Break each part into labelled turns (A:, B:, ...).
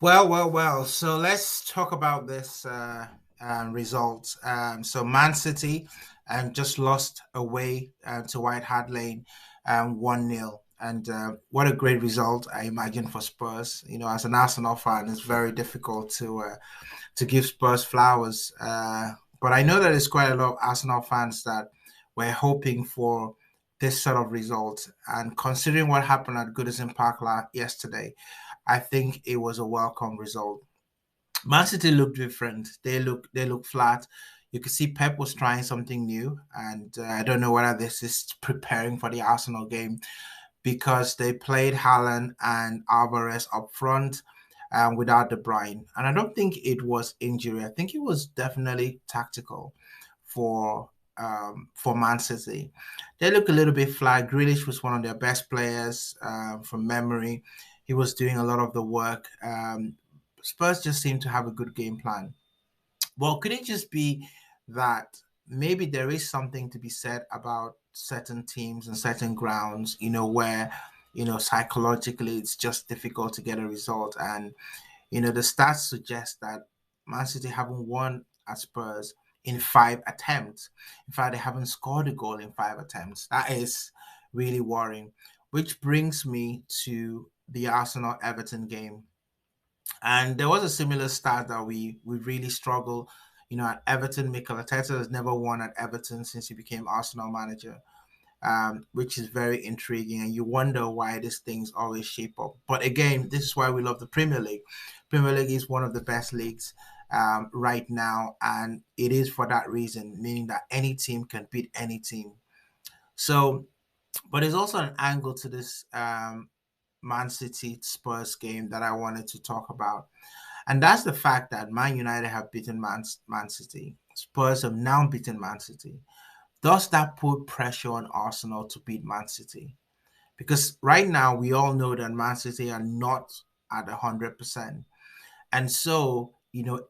A: Well. So let's talk about this result. So Man City just lost away to White Hart Lane 1-0. And what a great result, I imagine, for Spurs. As an Arsenal fan, it's very difficult to give Spurs flowers. But I know that there's quite a lot of Arsenal fans that were hoping for this sort of result. And considering what happened at Goodison Park yesterday, I think it was a welcome result. Man City looked different. They look flat. You could see Pep was trying something new, and I don't know whether this is preparing for the Arsenal game because they played Haaland and Alvarez up front without De Bruyne, and I don't think it was injury. I think it was definitely tactical for Man City. They look a little bit flat. Grealish was one of their best players from memory. He was doing a lot of the work. Spurs just seem to have a good game plan. Well, could it just be that maybe there is something to be said about certain teams and certain grounds, where, psychologically it's just difficult to get a result. And, the stats suggest that Man City haven't won at Spurs in 5 attempts. In fact, they haven't scored a goal in 5 attempts. That is really worrying, which brings me to the Arsenal Everton game. And there was a similar stat that we really struggle. At Everton, Mikel Arteta has never won at Everton since he became Arsenal manager, which is very intriguing. And you wonder why these things always shape up. But again, this is why we love the Premier League. Premier League is one of the best leagues right now, and it is for that reason, meaning that any team can beat any team. So, but there's also an angle to this Man City Spurs game that I wanted to talk about. And that's the fact that Man United have beaten Man City. Spurs have now beaten Man City. Does that put pressure on Arsenal to beat Man City? Because right now we all know that Man City are not at 100%. And so,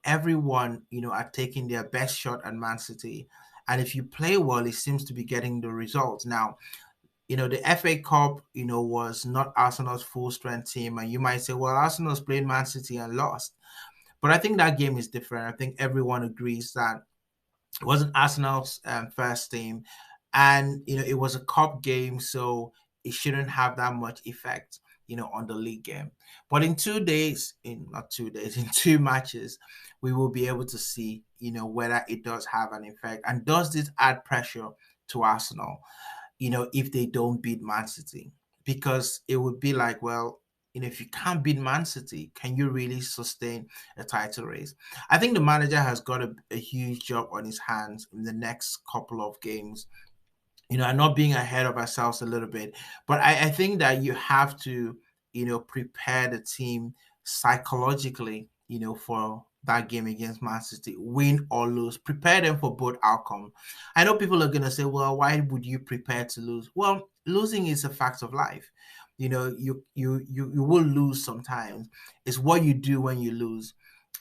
A: everyone, are taking their best shot at Man City. And if you play well, it seems to be getting the results. Now, the FA Cup, was not Arsenal's full strength team. And you might say, well, Arsenal's played Man City and lost. But I think that game is different. I think everyone agrees that it wasn't Arsenal's first team. And, it was a cup game, so it shouldn't have that much effect, on the league game. But in 2 days, in not 2 days, in two matches, we will be able to see, whether it does have an effect. And does this add pressure to Arsenal? If they don't beat Man City. Because it would be like, well, if you can't beat Man City, can you really sustain a title race? I think the manager has got a huge job on his hands in the next couple of games. And not being ahead of ourselves a little bit. But I think that you have to, prepare the team psychologically, for that game against Man City, win or lose. Prepare them for both outcomes. I know people are gonna say, well, why would you prepare to lose? Well, losing is a fact of life. You will lose sometimes. It's what you do when you lose.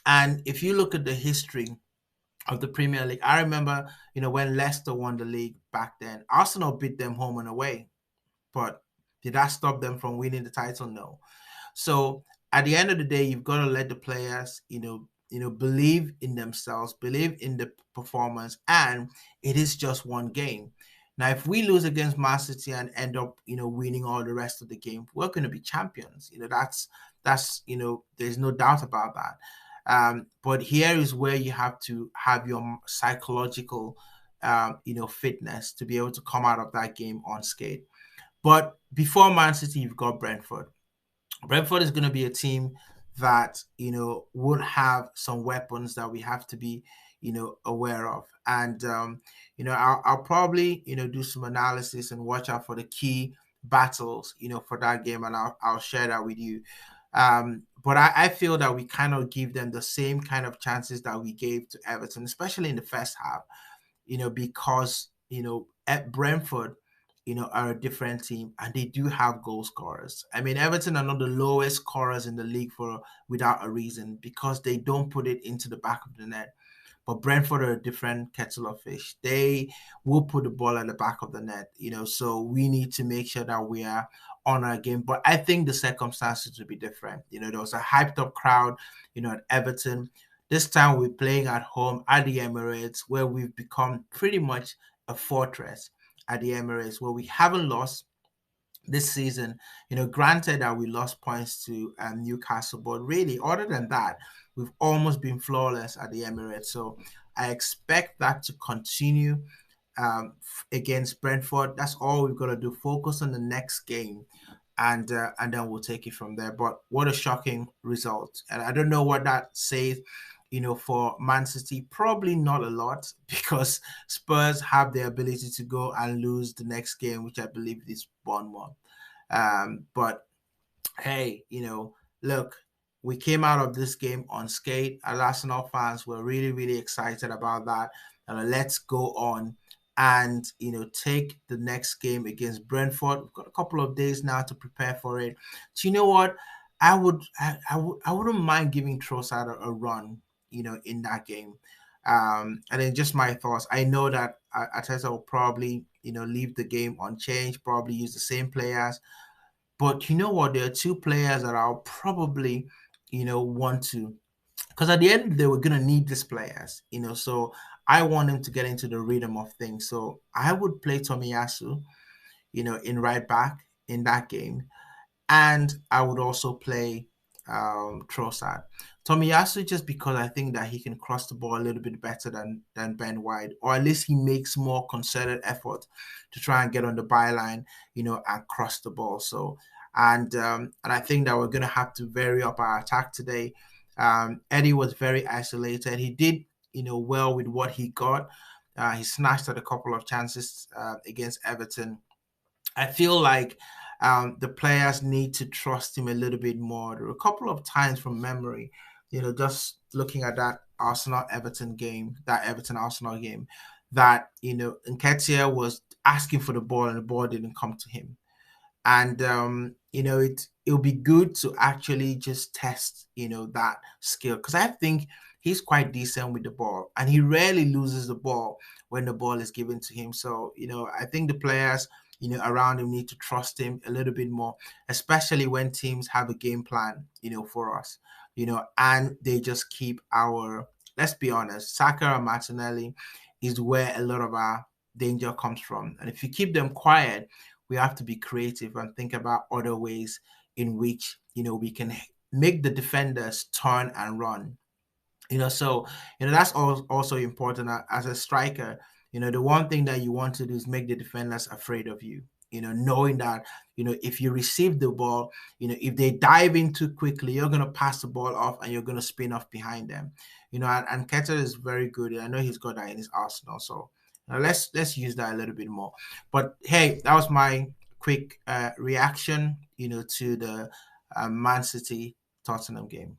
A: And if you look at the history of the Premier League. I remember, when Leicester won the league back then, Arsenal beat them home and away. But did that stop them from winning the title? No. So at the end of the day, you've got to let the players, believe in themselves, believe in the performance, and it is just one game. Now, if we lose against Man City and end up, winning all the rest of the game, we're going to be champions. That's there's no doubt about that. But here is where you have to have your psychological, fitness to be able to come out of that game unscathed. But before Man City, you've got Brentford. Brentford is going to be a team that would have some weapons that we have to be aware of. And I'll probably do some analysis and watch out for the key battles for that game, and I'll share that with you. But I feel that we kind of give them the same kind of chances that we gave to Everton, especially in the first half, because at Brentford, are a different team and they do have goal scorers. I mean, Everton are not the lowest scorers in the league for without a reason because they don't put it into the back of the net. But Brentford are a different kettle of fish. They will put the ball at the back of the net, so we need to make sure that we are on our game. But I think the circumstances will be different. There was a hyped up crowd, at Everton. This time we're playing at home at the Emirates, where we've become pretty much a fortress at the Emirates, where we haven't lost this season. Granted that we lost points to Newcastle, but really, other than that, we've almost been flawless at the Emirates. So I expect that to continue against Brentford. That's all we've got to do. Focus on the next game, and then we'll take it from there. But what a shocking result! And I don't know what that says. For Man City, probably not a lot because Spurs have the ability to go and lose the next game, which I believe is Bournemouth. But hey, look, we came out of this game unscathed. As Arsenal fans, we're really, really excited about that. Let's go on and take the next game against Brentford. We've got a couple of days now to prepare for it. So you know what? I wouldn't mind giving Trossard a run, in that game. And then just my thoughts. I know that Arteta will probably, leave the game unchanged, probably use the same players. But you know what? There are two players that I'll probably, want to, because at the end they were gonna need these players, So I want them to get into the rhythm of things. So I would play Tomiyasu, in right back in that game, and I would also play Trossard. Tomiyasu, just because I think that he can cross the ball a little bit better than Ben White, or at least he makes more concerted effort to try and get on the byline, and cross the ball. So, and I think that we're gonna have to vary up our attack today. Eddie was very isolated. He did, well with what he got. He snatched at a couple of chances against Everton. I feel like the players need to trust him a little bit more. There were a couple of times from memory, just looking at that Arsenal Everton game, that Everton Arsenal game, that Nketiah was asking for the ball and the ball didn't come to him. And it'll be good to actually just test that skill, because I think he's quite decent with the ball and he rarely loses the ball when the ball is given to him. So I think the players around him need to trust him a little bit more, especially when teams have a game plan for us, and they just keep our, let's be honest, Saka and Martinelli is where a lot of our danger comes from. And if you keep them quiet, we have to be creative and think about other ways in which we can make the defenders turn and run. So that's also important as a striker. The one thing that you want to do is make the defenders afraid of you. Knowing that if you receive the ball, if they dive in too quickly, you're gonna pass the ball off and you're gonna spin off behind them. And Ketter is very good. I know he's got that in his arsenal. So let's use that a little bit more. But hey, that was my quick reaction, to the Man City Tottenham game.